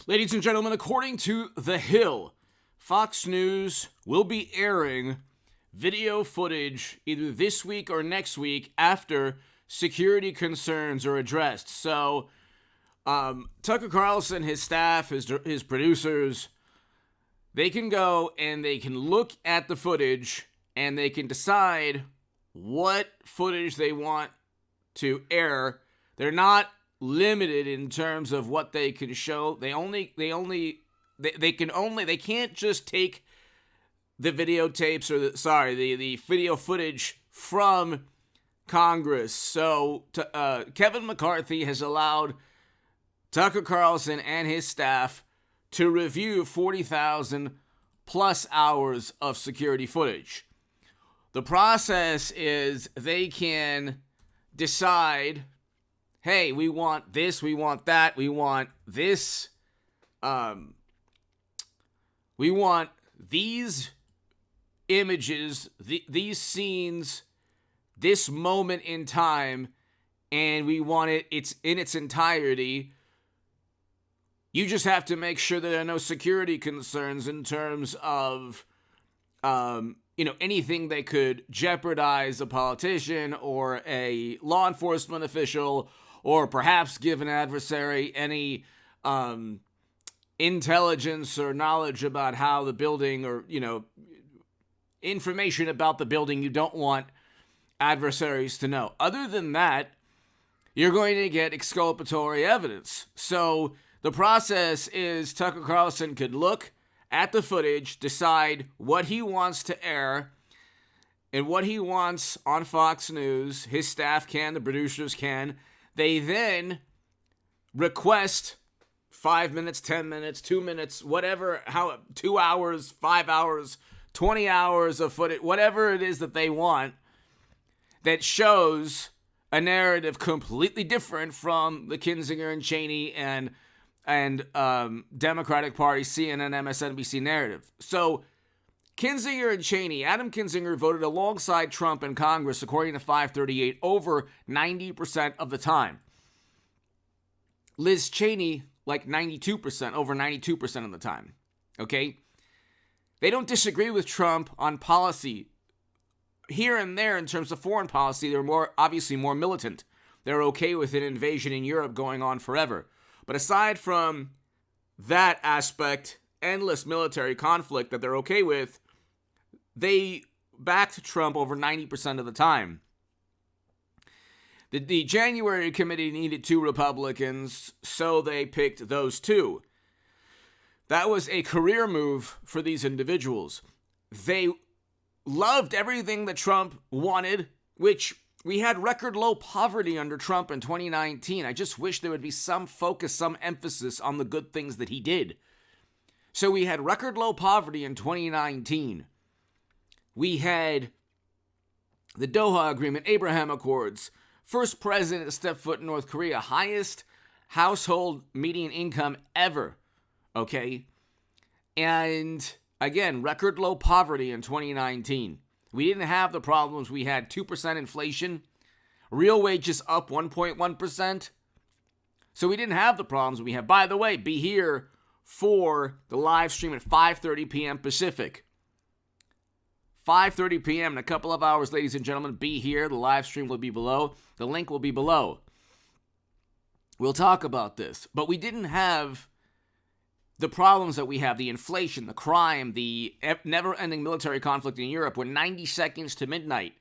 Ladies and gentlemen, according to The Hill, Fox News will be airing video footage either this week or next week after security concerns are addressed. So, Tucker Carlson, his staff, his producers, they can go and they can look at the footage and they can decide what footage they want to air. They're not limited in terms of what they can show. They can't just take the videotapes or the video footage from Congress. So Kevin McCarthy has allowed Tucker Carlson and his staff to review 40,000 plus hours of security footage. The process is they can decide, hey, we want this, we want that, we want this, we want these images, these scenes, this moment in time, and we want it's in its entirety. You just have to make sure that there are no security concerns in terms of, anything that could jeopardize a politician or a law enforcement official, or perhaps give an adversary any intelligence or knowledge about how the building, or, information about the building you don't want adversaries to know. Other than that, you're going to get exculpatory evidence. So the process is Tucker Carlson could look at the footage, decide what he wants to air and what he wants on Fox News. His staff can, the producers can. They then request 5 minutes, 10 minutes, 2 minutes, whatever, 2 hours, 5 hours, 20 hours of footage, whatever it is that they want, that shows a narrative completely different from the Kinzinger and Cheney and Democratic Party, CNN, MSNBC narrative. So Kinzinger and Cheney, Adam Kinzinger voted alongside Trump in Congress, according to 538, over 90% of the time. Liz Cheney, like 92%, over 92% of the time. Okay? They don't disagree with Trump on policy. Here and there, in terms of foreign policy, they're obviously more militant. They're okay with an invasion in Europe going on forever. But aside from that aspect, endless military conflict that they're okay with, they backed Trump over 90% of the time. The January committee needed 2 Republicans, so they picked those 2. That was a career move for these individuals. They loved everything that Trump wanted, which we had record low poverty under Trump in 2019. I just wish there would be some focus, some emphasis on the good things that he did. So we had record low poverty in 2019. We had the Doha Agreement, Abraham Accords, first president to step foot in North Korea, highest household median income ever, okay? And again, record low poverty in 2019. We didn't have the problems. We had 2% inflation, real wages up 1.1%. So we didn't have the problems we have. By the way, be here for the live stream at 5:30 p.m. Pacific. 5:30 p.m. in a couple of hours, ladies and gentlemen. Be here. The live stream will be below. The link will be below. We'll talk about this. But we didn't have the problems that we have, the inflation, the crime, the never-ending military conflict in Europe. We're 90 seconds to midnight.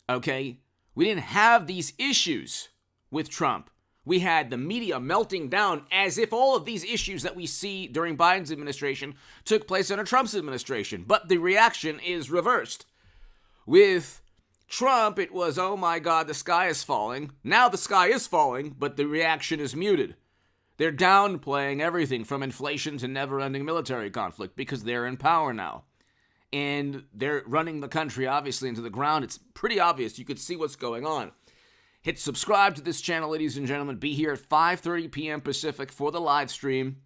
Okay? We didn't have these issues with Trump. We had the media melting down as if all of these issues that we see during Biden's administration took place under Trump's administration. But the reaction is reversed. With Trump, it was, oh my God, the sky is falling. Now the sky is falling, but the reaction is muted. They're downplaying everything from inflation to never-ending military conflict because they're in power now. And they're running the country, obviously, into the ground. It's pretty obvious. You could see what's going on. Hit subscribe to this channel, ladies and gentlemen. Be here at 5:30 p.m. Pacific for the live stream.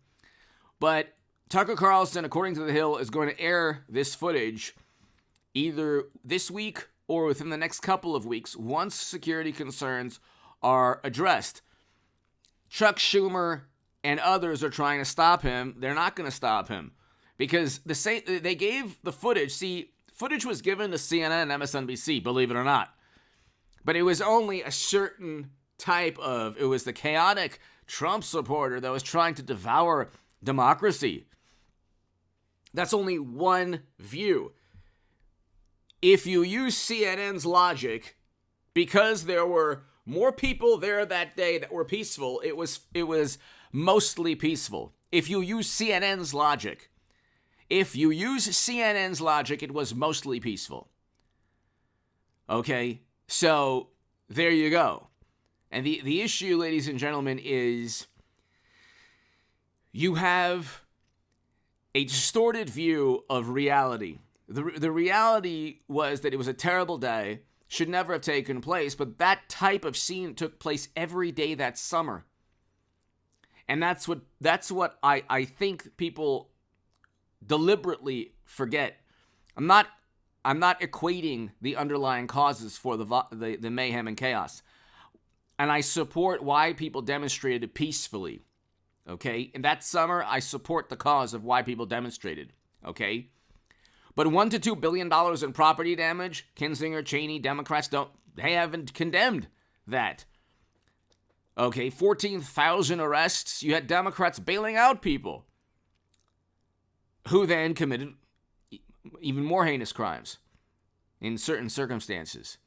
But Tucker Carlson, according to The Hill, is going to air this footage either this week or within the next couple of weeks once security concerns are addressed. Chuck Schumer and others are trying to stop him, they're not going to stop him. Because they gave the footage. See, footage was given to CNN and MSNBC, believe it or not. But it was only a certain type of, it was the chaotic Trump supporter that was trying to devour democracy. That's only one view. If you use CNN's logic, because there were more people there that day that were peaceful, it was mostly peaceful. If you use CNN's logic, it was mostly peaceful. Okay? So, there you go. And the issue, ladies and gentlemen, is you have a distorted view of reality. The reality was that it was a terrible day, should never have taken place, but that type of scene took place every day that summer. And that's what I think people deliberately forget. I'm not equating the underlying causes for the mayhem and chaos. And I support why people demonstrated peacefully. Okay? In that summer, I support the cause of why people demonstrated. Okay? But $1 to $2 billion in property damage, Kinzinger, Cheney, Democrats they haven't condemned that. Okay, 14,000 arrests. You had Democrats bailing out people who then committed even more heinous crimes in certain circumstances.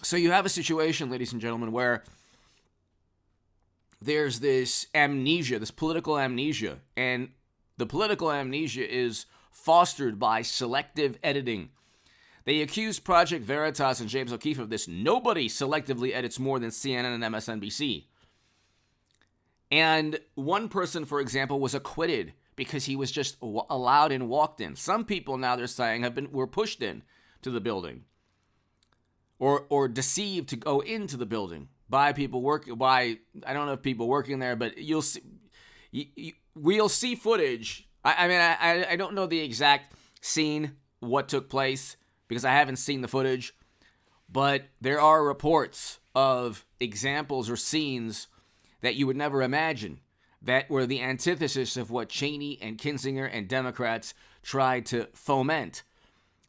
So you have a situation, ladies and gentlemen, where there's this amnesia, this political amnesia, and the political amnesia is fostered by selective editing. They accuse Project Veritas and James O'Keefe of this. Nobody selectively edits more than CNN and MSNBC. And one person, for example, was acquitted because he was just allowed in, walked in. Some people now, they're saying, were pushed in to the building or deceived to go into the building by people I don't know if people working there, but you'll see, we'll see footage. I don't know the exact scene, what took place, because I haven't seen the footage, but there are reports of examples or scenes that you would never imagine that were the antithesis of what Cheney and Kinzinger and Democrats tried to foment.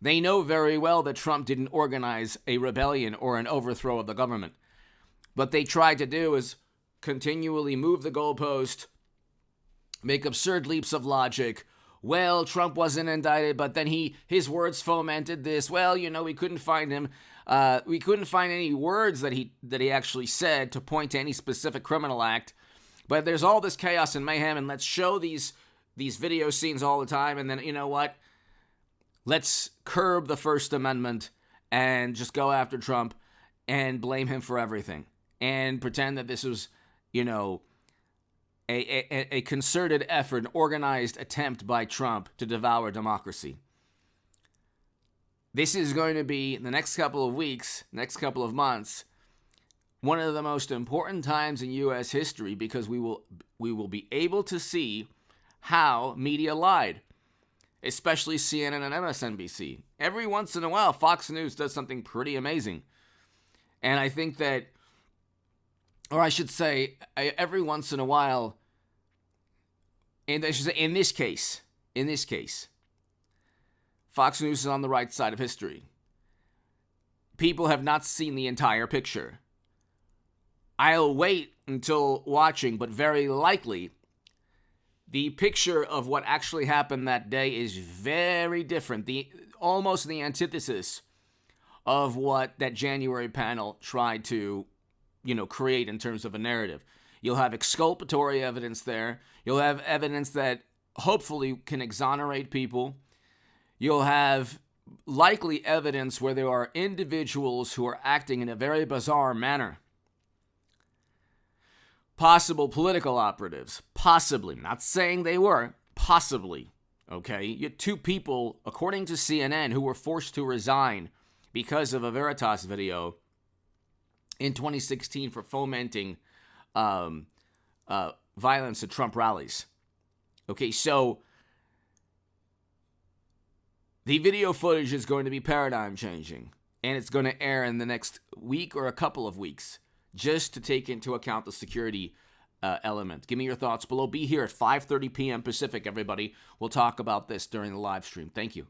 They know very well that Trump didn't organize a rebellion or an overthrow of the government. What they tried to do is continually move the goalpost, make absurd leaps of logic. Well, Trump wasn't indicted, but then his words fomented this. Well, we couldn't find him. We couldn't find any words that he actually said to point to any specific criminal act. But there's all this chaos and mayhem, and let's show these video scenes all the time. And then, you know what? Let's curb the First Amendment and just go after Trump and blame him for everything and pretend that this was, a concerted effort, an organized attempt by Trump to devour democracy. This is going to be, the next couple of weeks, next couple of months, one of the most important times in U.S. history, because we will be able to see how media lied, especially CNN and MSNBC. Every once in a while, Fox News does something pretty amazing. And I think that, or I should say, every once in a while, and I should say, in this case, Fox News is on the right side of history. People have not seen the entire picture. I'll wait until watching, but very likely, the picture of what actually happened that day is very different. Almost the antithesis of what that January panel tried to, create in terms of a narrative. You'll have exculpatory evidence there. You'll have evidence that hopefully can exonerate people. You'll have likely evidence where there are individuals who are acting in a very bizarre manner. Possible political operatives. Possibly. Not saying they were. Possibly. Okay? You had two people, according to CNN, who were forced to resign because of a Veritas video in 2016 for fomenting violence at Trump rallies. Okay, so the video footage is going to be paradigm changing, and it's going to air in the next week or a couple of weeks, just to take into account the security element. Give me your thoughts below. Be here at 5:30 p.m. Pacific, everybody. We'll talk about this during the live stream. Thank you.